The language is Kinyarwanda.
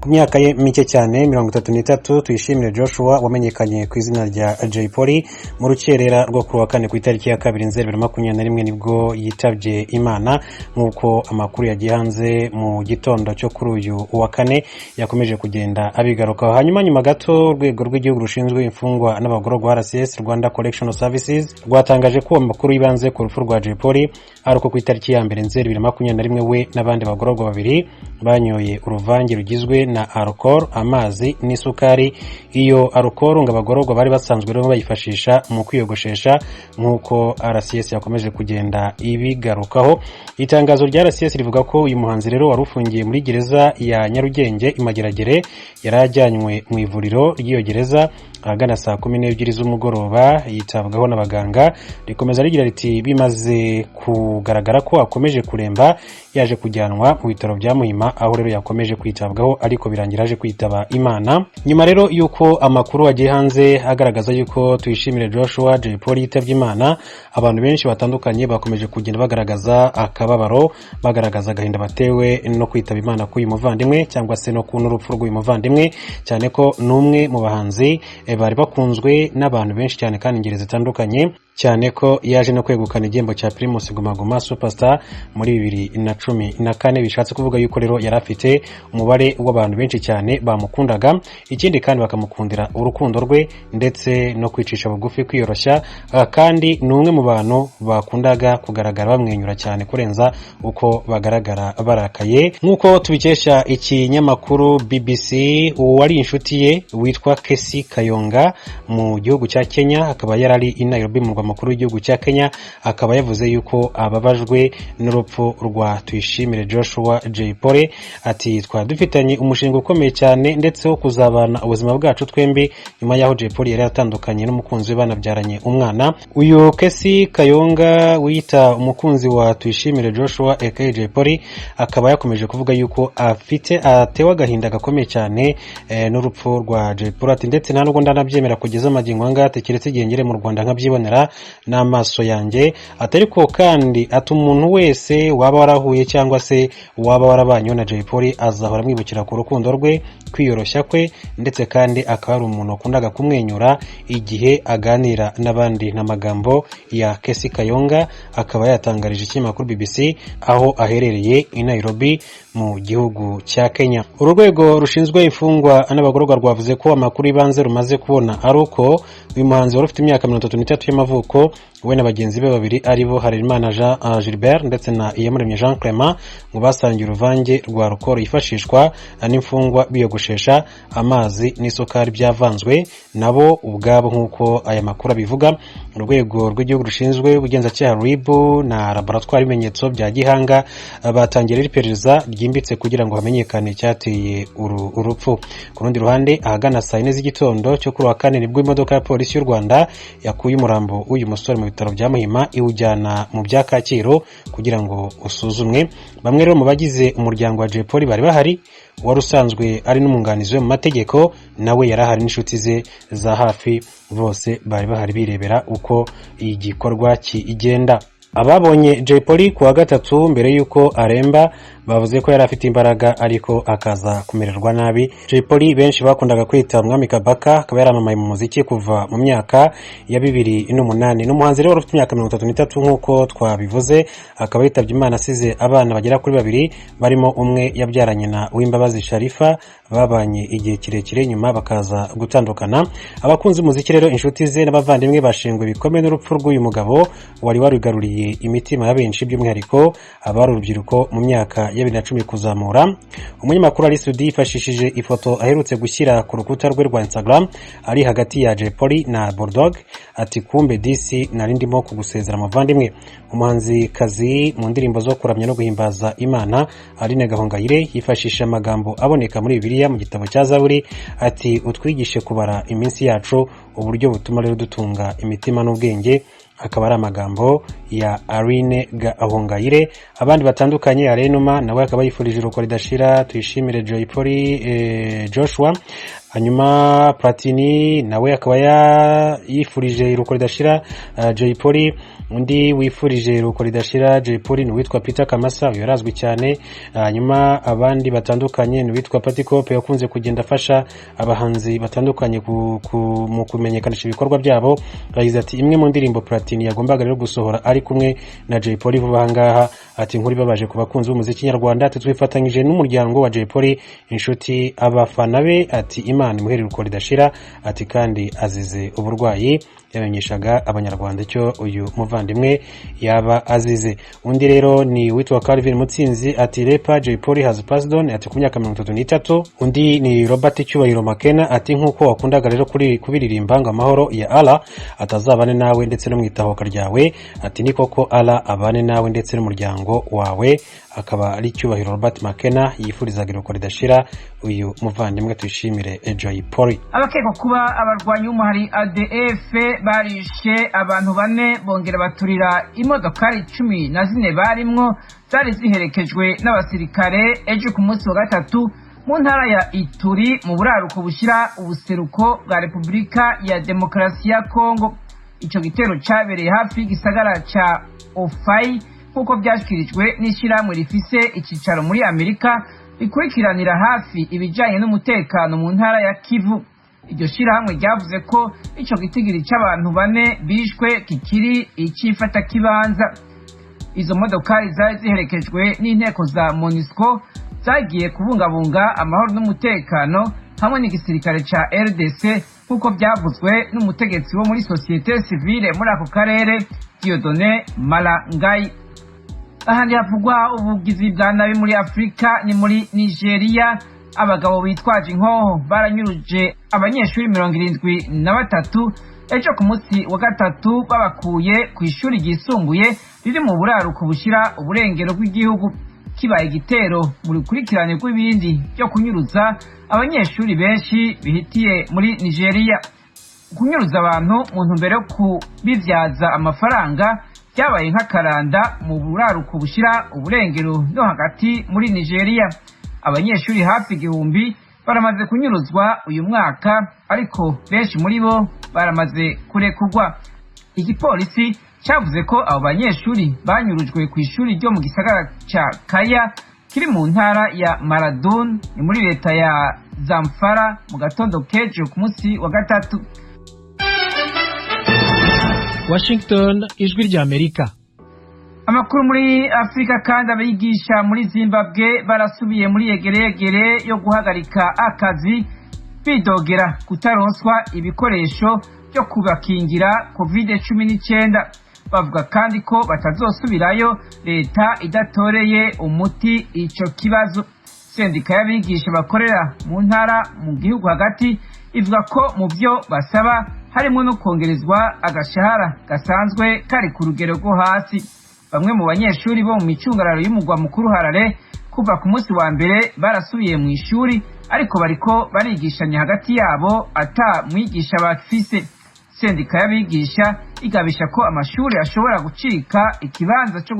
ku myaka ye mike cyane 33 Tuyishimire Joshua wamenyekanye ku izina rya Jay Polly mu rukerera rwo kuri wa kane ku itariki ya 2 Nzeri 2021 nibwo yitabye Imana nkuko amakuru yagiye hanze mu gitondo cyo kuri uyu wa kane yakomeje kugenda abigaruka. Hanyuma nyuma gato urwego rw'igihugu rushinzwe imfungwa n'abagororwa RCS Rwanda Correctional Services rwatangaje ko amakuru yibanze ku rupfu rwa Jay Polly ari uko ku itariki ya 2 Nzeri 2021 we n'abandi bagororwa babiri banyoye uruvange rugizwe na alcohol, amazi n'isukari. Iyo alcohol ngo abagororwa bari basanzwe rero bayifashisha mu kwiyogoshesha nkuko RCS yakomeje kugenda ibigarukaho. Itangazo rya RCS rivuga ko uyu muhanzi rero warufungiye muri gereza ya Nyarugenge Imageragere yarajyanywe mu ivuriro ry'iyo gereza ahagana saa 12 z'umugoroba yitabwaho n'abaganga. Rikomeza rigira riti bimaze kugaragara ko akomeje kuremba yaje kujyanwa mu bitaro bya Muhima aho rero yakomeje kwitabwaho ariko birangira aje kwitaba Imana. Nyuma rero yuko amakuru agiye hanze agaragaza yuko Tuyishimire Joshua Jay Polly yitabye Imana, abantu benshi batandukanye bakomeje kugenda bagaragaza akababaro, bagaragaza agahinda batewe no kwitaba Imana k'uyu muvandimwe cyangwa se no n'urupfu rw'uyu muvandimwe, cyane ko numwe mu bahanzi bari bakunzwe n'abantu benshi cyane kandi ingeri zitandukanye, cyane ko yaje no kwegukana igihembo cya Primus Guma Guma Superstar muri 2014. Bishatse kuvuga yuko rero yari afite umubare w'abantu benshi cyane bamukundaga, ikindi kandi bakamukundira urukundo rwe ndetse no kwicisha bugufi, kwiyoroshya, kandi n'umwe mu bantu bakundaga kugaragara bamwenyura cyane kurenza uko bagaragara barakaye. Nkuko tubikesha ikinyamakuru BBC, uwari inshuti ye witwa Kesi Kayonga mu gihugu cya Kenya, akaba yarari i Nairobi mu murwa mukuru w'igihugu cya Kenya, akaba yavuze yuko ababajwe n'urupfu rwa Tuyishimire Joshua Jay Polly. Ati twadufitanye umushinga ukomeye cyane ndetse wo kuzabana ubuzima bwacu twembi nyuma yaho Jay Polly yari atandukanye n'umukunzi we banabyaranye umwana. Uyu Kesi Kayonga wita umukunzi wa Tuyishimire Joshua aka Jay Polly akaba yakomeje kuvuga yuko atewe agahinda gakomeye cyane n'urupfu rwa Jay Polly. Ati ndetse nta nubwo ndanabyemera kugeza amagingo anga tekeretse igihe ngere mu Rwanda nkabyibonera n'amaso yanjye. Atariko kandi ati umuntu wese waba warahuye cyangwa se waba warabanye na Jay Polly azahora mwibukira ku rukundo rwe, kwiyoroshya kwe, ndetse kandi akaba ari umuntu ukundaga kumwenyura igihe aganira n'abandi. N'amagambo ya Kesi Kayonga akaba yatangarije ikinyamakuru BBC aho aherereye i Nairobi mu gihugu cya Kenya. Urwego rushinzwe imfungwa n'abagororwa rwavuze ko amakuru ibanze rumaze kubona ari uko uyu muhanzi wari ufite imyaka 33 y'amavuko we na bagenzi be babiri aribo Harerimana Jean Gilbert ndetse na Iyamuremye Jean Clement ngo basangiye uruvange rwa alcohol yifashishwa n'imfungwa biyogoshesha, amazi n'isukari byavanzwe nabo ubwabo nkuko aya makuru abivuga. Urwego rw'igihugu rushinzwe ubugenzacyaha RIB na laboratoire ibimenyetso bya Gihanga batangiye iperereza ryimbitse kugira ngo hamenyekane cyateye urupfu. Ku rundi ruhande ahagana saa 4 z'igitondo cyo kuri wa kane nibwo imodoka ya polisi y'u Rwanda yakuye umurambo w'uyu musore mu bitaro bya Muhima iwujyana mu bya Kacyiru kugira ngo usuzumwe. Bamwe rero mu bagize umuryango wa Jay Polly bari bahari, wari usanzwe ari n'umwunganizi we mu mategeko nawe yarahari n'inshuti ze za hafi, bose bari bahari birebera uko igikorwa kigenda. Ababonye Jay Polly ku wa gatatu mbere yuko aremba bavuze ko yari afite imbaraga ariko akaza kumererwa nabi. Jay Polly benshi bakundaga kwita Mwami Kabaka, akaba yaramamaye mu muziki kuva mu myaka ya 2008. N'umuhanzi rero ufite imyaka 33 nkuko twabivuze, akaba yitabye Imana asize abana bagera kuri babiri, barimo umwe yabyaranye na Uwimbabazi Sharifa, babanye igihe kirekire nyuma bakaza gutandukana. Abakunzi muziki rero, inshuti ze n'abavandimwe bashingwe bikomeye n'urupfu rw'uyu mugabo wari warugaruriye imitima ya benshi, by'umwihariko abari urubyiruko mu myaka ya 2010 kuzamura. Umunyamakuru Ali Sudi yifashishije ifoto aherutse gushyira ku rukuta rwe rwa Instagram ari hagati ya Jay Polly na Bulldog, ati kumbe DC nari ndimo kugusezera muvandimwe. Umuhanzi kazi mu ndirimbo zo kuramya no guhimbaza Imana Aline Gahongayire yifashisha amagambo aboneka muri Bibiliya mu gitabo cya Zaburi, ati utwigishe kubara iminsi yacu uburyo butuma rero dutunga imitima n'ubwenge. Akaba ari amagambo ya Aline Gahongayire. Abandi batandukanye, Arenuma nawe akaba yifurije uruko ridashira Tuyishimire Jay Polly Joshua, hanyuma Platini nawe akaba yifurije iruko ridashira Jay Polly. Undi wifurije iruko ridashira Jay Polly ni witwa Peter Kamasa, uyu yarazwi cyane. Hanyuma abandi batandukanye ni witwa Patty Kope yakunze kugenda afasha abahanzi batandukanye mu kumenyekanisha ibikorwa byabo. Yagize ati imwe mu ndirimbo Platini yagombaga rero gusohora ari kumwe na Jay Polly vuba ngaha. Ati nkuri babaje ku bakunzi b'umuziki nyarwanda, twifatanyije n'umuryango wa Jay Polly, inshuti, abafana be. Ati Imana imuhere iruko ridashira. Ati kandi azize uburwayi, yamenyeshaga abanyarwanda icyo uyu muvandimwe yaba azize. Undi rero ni witwa Calvin Mutsinzi, ati Rapper Jay Polly has passed on, ati ku myaka 33. Undi ni Robert Cyubahiro Makena, ati nkuko wakundaga rero kubiririmba ngo amahoro ya Allah atazabane nawe ndetse no mwitahoka ryawe. Ati ni koko Allah abane nawe ndetse n'umuryango wawe. Akaba ari Cyubahiro Robert Makena yifurizaga iruko ridashira uyu muvandimwe tuyishimire Jay Polly. Abakekwa kuba abarwanyi b'umuhari ADF barishe abantu 4 bongera baturira imodokari 14 barimwo zari ziherekejwe n'abasirikare ejo ku munsi wa gatatu mu ntara ya Ituri mu buraruko bushira ubuseruko bwa Repubulika ya Demokarasi ya Kongo. Ico gitero cabereye hafi y'igisagara ca Ofai kuko byashyikirijwe n'ishyirahamwe rifise icyicaro muri Amerika rikurikiranira hafi ibijyanye n'umutekano mu ntara ya Kivu. Iryo shyirahamwe ryavuze ko icyo gitigiri cy'abantu 4 bishwe kikiri icyifata kibanza. Izo modokari zari ziherekejwe n'inteko za MONUSCO zagiye kubungabunga amahoro n'umutekano hamwe n'igisirikare ca RDC kuko byavuzwe n'umutegetsi wo muri societe civile muri ako karere Dieudonné Malangai. Ahandi havugwa ubugizi bwa nabi muri Afrika ni muri Nigeria. Abagabo bitwaje inkoho baranyuruje abanyeshuri 73 ejo ku munsi wa gatatu babakuye ku ishuri ryisumbuye riri mu buraruko bushira uburengero bw'igihugu. Kibaye igitero muri kurikirane rw'ibindi byo kunyuruza abanyeshuri benshi bihitiye muri Nigeria. Kunyuruza abantu mu ntumbero yo kubivyaza amafaranga byabaye nk'akaranda mu buraruko bushira uburengero no hagati muri Nigeria. Abanyeshuri hafi 1000 baramaze kunyuruzwa uyu mwaka, ariko benshi muri bo baramaze kurekurwa. Igipolisi cyavuze ko abo banyeshuri banyurujwe ku ishuri ryo mu gisagara ca Kaya kiri mu ntara ya Maradun ni muri leta ya Zamfara mu gatondo kejo ku munsi wa gatatu. Washington, ijwi rya Amerika. Amakuru muri Afrika kandi abigisha muri Zimbabwe barasubiye muri yegeregere yo guhagarika akazi bidogera kutaronswa ibikoresho byo kubakingira COVID-19. Bavuga kandi ko batazosubirayo leta idatoreye umuti ico kibazo. Sendika y'abigisha bakorera mu ntara mu gihugu hagati ivuga ko mu byo basaba harimo no kongerezwa agashahara gasanzwe kari ku rugero rwo hasi. Bamwe mu banyeshuri bo mu micungararo y'umugwa mukuru Harare kuva ku munsi wa mbere barasubiye mu ishuri, ariko bariko barigishanya hagati yabo ata mwigisha bafise. Sendika y'abigisha igabisha ko amashuri ashobora gucika ikibanza cyo